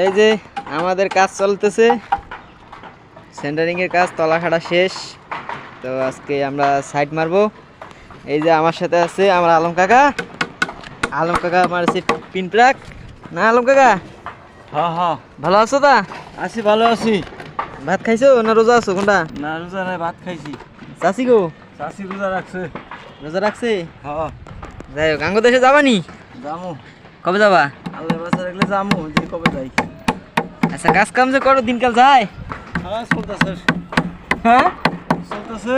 এই যে আমাদের কাজ চলতেছে, সেন্টারিং এর কাজ, তলা খাটা শেষ। তো আজকে আমরা সাইড মারবো। এই যে আমার সাথে আছে আমার আলম কাকা। আলম কাকা মারছে পিন প্লাগ না আলম কাকা? হ্যাঁ হ্যাঁ, ভালো আছো? তা আছি, ভালো আছি। ভাত খাইছো না রোজা আছো কোনটা? না রোজা নাই, ভাত খাইছি। চাষি গো চাষি রোজা রাখছে। রোজা রাখছে? হ্যাঁ যাই হোক, আঙ্গ দেশে যাবানি? যামু, কবে যাবা? আল্লাহ বাসা রাখলে যামু, যে কবে যাই। আচ্ছা, কাজ কাম যে করো দিনকাল যায়? হ্যাঁ চলতেছে, হ্যাঁ চলতেছে।